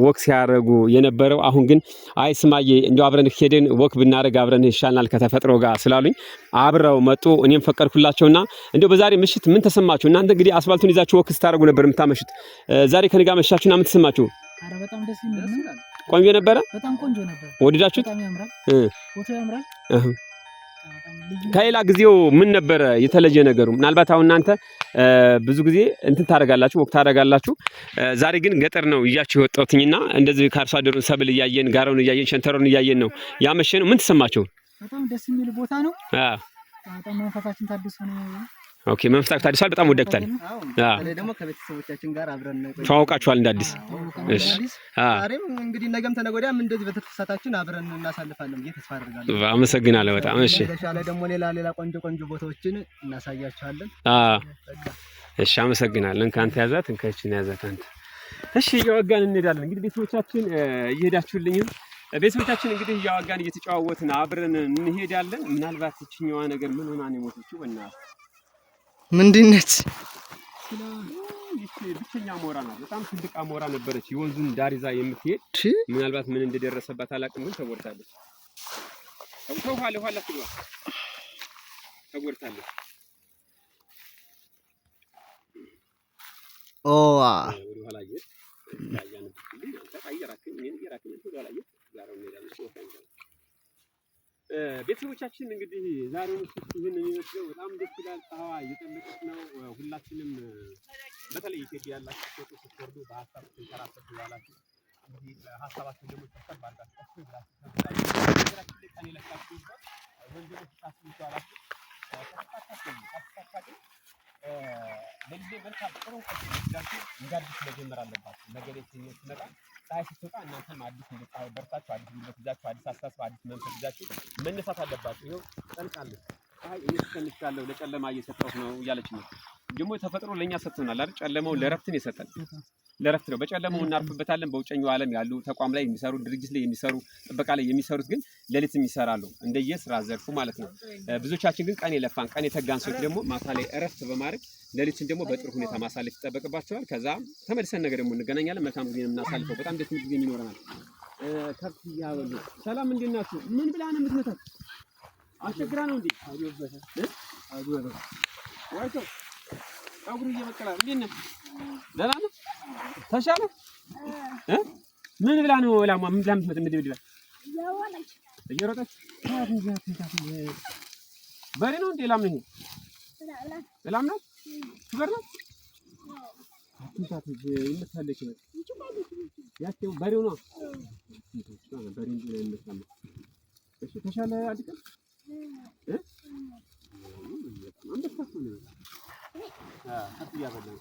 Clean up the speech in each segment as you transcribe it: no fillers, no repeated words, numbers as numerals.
ወክ ሲያረጉ የነበረው አሁን ግን አይ ስማዬ እንደው አብረን ሄደን ወክ ብናረግ አብረን ይሻልናል ከተፈጥሮ ጋር ስላሉኝ አብረው መጡ። እኔም ፈቀድኩላቸውና እንደው በዛሬ ምሽት ምን ተሰማችሁ? እናንተ እንግዲህ አስፋልቱን ይዛችሁ ወክ ስታረጉ ነበር የምታመሹት። ዛሬ ከኔ ጋር መሻችሁና ምን ተሰማችሁ? አረ በጣም ደስ ይላል። ቆንጆ ነበረ። በጣም ቆንጆ ነበር። ወደዳችሁት? በጣም ያምራል። ፎቶ ያምራል። ከሌላ ጊዜው ምን ነበረ የተለየ ነገሩ? ምናልባት አሁን እናንተ ብዙ ጊዜ እንትን ታረጋላችሁ ወክ ታረጋላችሁ። ዛሬ ግን ገጠር ነው እያችሁ የወጣሁትኝና እንደዚህ ከአርሶ አደሩን ሰብል እያየን ጋራውን እያየን ሸንተረሩን እያየን ነው ያመሸነው። ምን ተሰማችሁ? በጣም ደስ የሚል ቦታ ነው። በጣም መንፈሳችን ታድሶ ነው። ኦኬ መንፈሳችሁ ታድሷል። በጣም ወደቅታል። ደግሞ ከቤተሰቦቻችን ጋር አብረን ተዋውቃችኋል እንደ አዲስ። እሺ ዛሬም እንግዲህ ነገም ተነገ ወዲያም እንደዚህ በተከሳታችን አብረን እናሳልፋለን ብዬ ተስፋ አደርጋለሁ። አመሰግናለሁ በጣም። እሺ የተሻለ ደግሞ ሌላ ቆንጆ ቦታዎችን እናሳያችኋለን። እሺ አመሰግናለን። ካንተ ያዛት እንከችን ያዛት አንተ። እሺ እያወጋን እንሄዳለን። እንግዲህ ቤተሰቦቻችን እየሄዳችሁልኝም ቤተሰቦቻችን እንግዲህ እያወጋን እየተጫዋወትን አብረን እንሄዳለን። ምናልባት እቺኛዋ ነገር ምን ሆና ነው የሞተችው? በእናትህ ምንድነች? ብቸኛ አሞራ ናት። በጣም ትልቅ አሞራ ነበረች። የወንዙን ዳር ይዛ የምትሄድ ምናልባት ምን እንደደረሰባት አላውቅም፣ ግን ተጎድታለች። ኋላ ትግባ ተጎድታለች። ኦዋ ወደኋላ ይሄድ ያያን ተቀየራችሁ ምን ይራችሁ ወደኋላ ይሄድ ጋራው ነው። ቤተሰቦቻችን እንግዲህ ዛሬው ምሽት ይሄን የሚመስለው በጣም ደስ ይላል። ፀሐዋ እየጠለቀች ነው። ሁላችንም በተለይ ኢትዮጵያ ያላችሁ ፎቶ ስትወርዱ በሐሳብ ተንከራተቱ ያላችሁ እንግዲህ ሐሳባችሁ ደግሞ ተሰብ አድርጋችሁ ተሰብስባችሁ ቀን ይለካችሁ ወንጀል ታስቡ ያላችሁ ተፈታታችሁ ለዚህ መልካም ጥሩ ቀጥላችሁ እንጋዲስ መጀመር አለባችሁ። ነገ ላይ ሲመጣ ፀሐይ ስትወጣ እናንተም አዲስ እንድታዩ በርታችሁ አዲስ ጉልበት ይዛችሁ አዲስ አስተሳሰብ አዲስ መንፈስ ይዛችሁ መነሳት አለባችሁ። ይኸው ጠልቃለች ፀሐይ እየተከንቻለሁ ለጨለማ እየሰጠሁት ነው እያለች ነው። ደግሞ ተፈጥሮ ለኛ ሰጥቶናል አይደል? ጨለማው ለረፍትን የሰጠን ለረፍት ነው። በጨለማው እናርፍበታለን። በውጨኛው ዓለም ያሉ ተቋም ላይ የሚሰሩ ድርጅት ላይ የሚሰሩ ጥበቃ ላይ የሚሰሩት ግን ሌሊትም ይሰራሉ እንደየስራ ዘርፉ ማለት ነው። ብዙዎቻችን ግን ቀን የለፋን ቀን የተጋን ሰዎች ደግሞ ማታ ላይ እረፍት በማድረግ ሌሊትን ደግሞ በጥሩ ሁኔታ ማሳለፍ ይጠበቅባቸዋል። ከዛ ተመልሰን ነገ ደግሞ እንገናኛለን። መልካም ጊዜ የምናሳልፈው በጣም ደስ የሚል ጊዜ ይኖረናል። ከብት እያበሉ ሰላም እንዴት ናችሁ? ምን ብላ ነው የምትመጣው? አስቸግራ ነው እንዴ? ወይቶ አጉሩ እየበቀለ እንዴት ነው? ደህና ነው? ተሻለ? ምን ብላ ነው ላሟ? ምን ብላ ምትመጣ? እየሮጠች በሬ ነው እንዴ? ላም ነው? ላም ነው? በር ነው? እንታት ይመታለች ነው ያቸው በሬው ነው። በሬ እንዴ ነው የሚመጣው? እሺ ተሻለ አድቀ አንበሳት ነው አጥያ በለው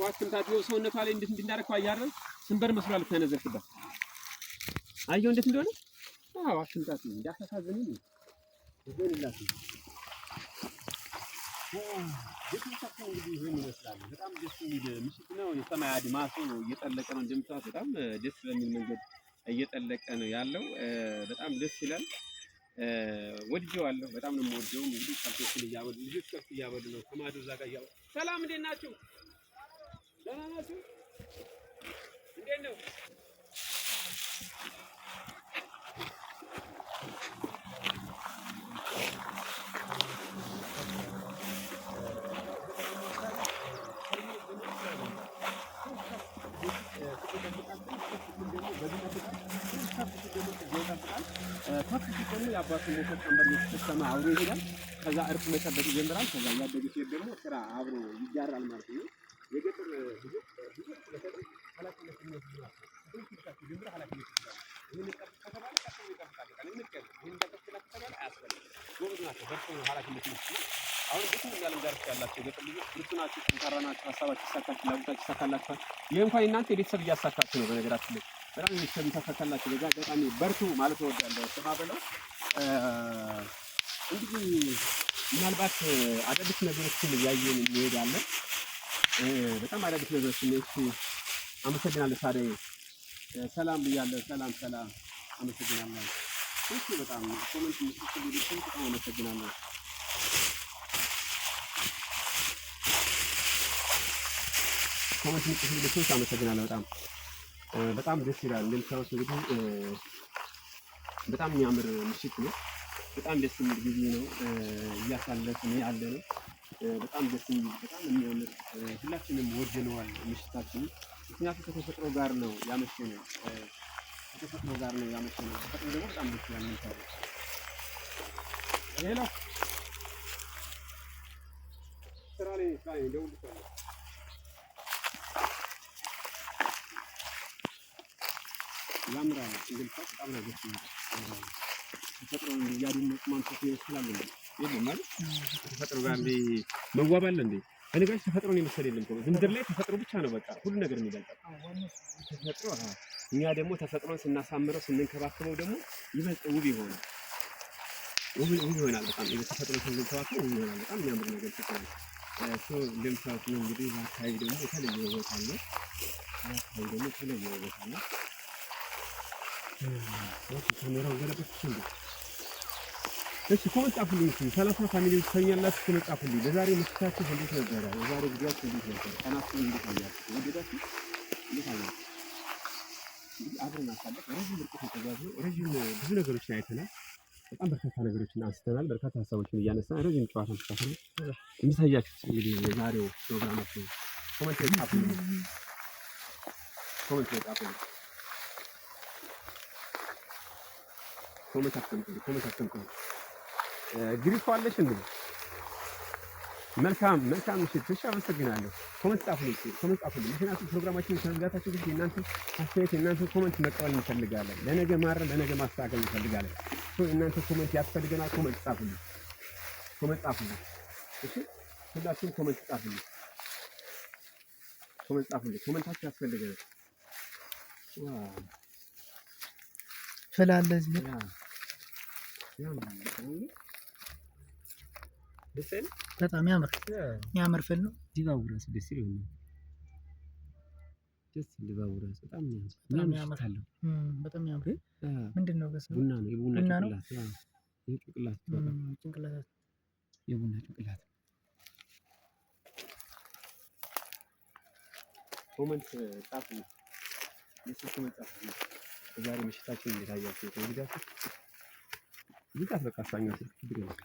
ዋስንታ ቢው ሰውነቷ ላይ እንዴት እንድናረከው አያረን ስንበር መስሏል ተነዘርክበት አየው እንዴት እንደሆነ ዋስንታት እንዳታሳዝኝ ነው ይዘንላት ቤተሰቦቻችን እንግዲህ ይሄን ይመስላል። በጣም ደስ የሚል ምሽት ነው። የሰማይ አድማሱ እየጠለቀ ነው። እንደምታዩት በጣም ደስ በሚል መንገድ እየጠለቀ ነው ያለው። በጣም ደስ ይላል። ወድጄዋለሁ። በጣም ነው የምወደው። እንግዲህ ከብቶችን እያበሉ ልጆች ከብት እያበሉ ነው። ከማዶ እዛ ጋር እያበሉ ሰላም እንዴት ናችሁ? ደህና ናችሁ? እንዴት ነው? ያባቱ ሞተር ቀንበር የተሰማ አብሮ ይሄዳል። ከዛ እርፍ መጠበቅ ይጀምራል። ከዛ ያደገ ሲሄድ ደግሞ ስራ አብሮ ይጋራል ማለት ነው። የገጠር ብዙ ስለተጠቅ ኃላፊነት ይወስዳል። ሁሉም ጀምራ ኃላፊነት ይወስዳል። ይሄን ከተባለ ከተባለ ይቀርታል። እንቀር ይሄን ተከትላ ከተባለ አያስፈልግም። ጎበዝ ናቸው። በርቱ ኃላፊነት ይወስዳል። አሁን ብዙ ያለም ዳርቻ ያላቸው የገጠር ልጆች ብርቱ ናቸው። ጠንካራ ናቸው። ሀሳባቸው ይሳካል፣ ፍላጎታቸው ይሳካላቸዋል። ይሄ እንኳን እናንተ የቤተሰብ እያሳካችሁ ነው። በነገራችን ላይ በጣም ቤተሰብ ይሳካላችሁ። በዛ አጋጣሚ በርቱ ማለት እወዳለሁ። ተባበለው እንግዲህ ምናልባት አዳዲስ ነገሮችን እያየን እንሄዳለን። በጣም አዳዲስ ነገሮችን እሺ። አመሰግናለሁ። ታዲያ ሰላም ብያለሁ። ሰላም አመሰግናለሁ። እሺ በጣም ኮሜንት ምትጽፉልኝ በጣም አመሰግናለሁ። ኮሜንት የምትጽፉልኝ ሰዎች አመሰግናለሁ። በጣም ደስ ይላል። እንደምታውቁት እንግዲህ በጣም የሚያምር ምሽት ነው። በጣም ደስ የሚል ጊዜ ነው እያሳለፍን ያለ ነው። በጣም ደስ የሚል በጣም የሚያምር ሁላችንም ወደነዋል ምሽታችን። ምክንያቱም ከተፈጥሮ ጋር ነው ያመሸነው። ከተፈጥሮ ጋር ነው ያመሸነው። ተፈጥሮ ደግሞ በጣም ደስ ይላል። ሌላ ስራ ላይ ደውልልሻለሁ። ያምራል። እንደምታውቁት በጣም ነው ደስ የሚል ተፈጥሮን እያደነቁ ማምሸት ይችላል እንዴ? የለም ማለት ተፈጥሮ ጋር እንዴ መዋብ አለ እንዴ? በነገራችን ተፈጥሮን የመሰለ የለም እኮ ምድር ላይ ተፈጥሮ ብቻ ነው በቃ ሁሉ ነገር የሚገልጸው ተፈጥሮ። እኛ ደግሞ ተፈጥሮን ስናሳምረው ስንንከባከበው ደግሞ ይበልጥ ውብ ይሆናል። ውብ ይሆናል። በጣም ተፈጥሮን ስንንከባከበው ውብ ይሆናል። በጣም የሚያምር ነገር ተፈጥሮ እንደምታውቁት ነው እንግዲህ በአካባቢ ደግሞ የተለየ ውበት አለ። በአካባቢ ደግሞ የተለየ ውበት አለ። ካሜራው ገለበጥ እንዴ? እሺ ኮሜንት ጻፉልኝ። 30 ፋሚሊዎች ታኛላችሁ። ኮሜንት ጻፉልኝ። ለዛሬ ምሽታችሁ እንዴት ነበረ? የዛሬ ቪዲዮአችሁ እንዴት ነበር? ቀናችሁ እንዴት አያችሁ? ወደዳችሁ እንዴት አያችሁ? አብረን አሳለፍ ረጅም ርቀት ተጓዝን። ረጅም ብዙ ነገሮችን አይተናል። በጣም በርካታ ነገሮችን አንስተናል። በርካታ ሀሳቦችን እያነሳን ረጅም ጨዋታ ተሳተናል። እንዴት አያችሁት? እንግዲህ የዛሬው ፕሮግራማችን ኮሜንት ጻፉልኝ። ኮሜንት ጻፉልኝ። ኮሜንት አስቀምጡልኝ። ግሪኮ አለሽ እንዴ? መልካም ምሽት። እሺ አመሰግናለሁ። ኮሜንት ጻፉልኝ። ምክንያቱም ፕሮግራማችን ከመዝጋታችን በፊት እናንተ አስተያየት እናንተ ኮሜንት መቀበል እንፈልጋለን። ለነገ ለነገ ማስተካከል እንፈልጋለን። እናንተ ኮሜንት ያስፈልገናል። ኮሜንት ጻፉልኝ። እሺ ሁላችሁም ኮሜንት ጻፉልኝ። ኮሜንታችሁ ያስፈልገናል። ፍላለ እዚህ በጣም የሚያምር ፍል ነው። ዲባቡ ራሱ ደስ ይላል። በጣም የሚያምር በጣም የሚያምር ምንድን ነው? ቡና ነው። የቡና ጭንቅላት የቡና ጭንቅላት። ኮሜንት ጻፉልኝ። ዛሬ ምሽታችን እንዴት አያችሁት? ወዲያችሁ ይጣፍ በቃ አሳኛችሁ ችግር የለም።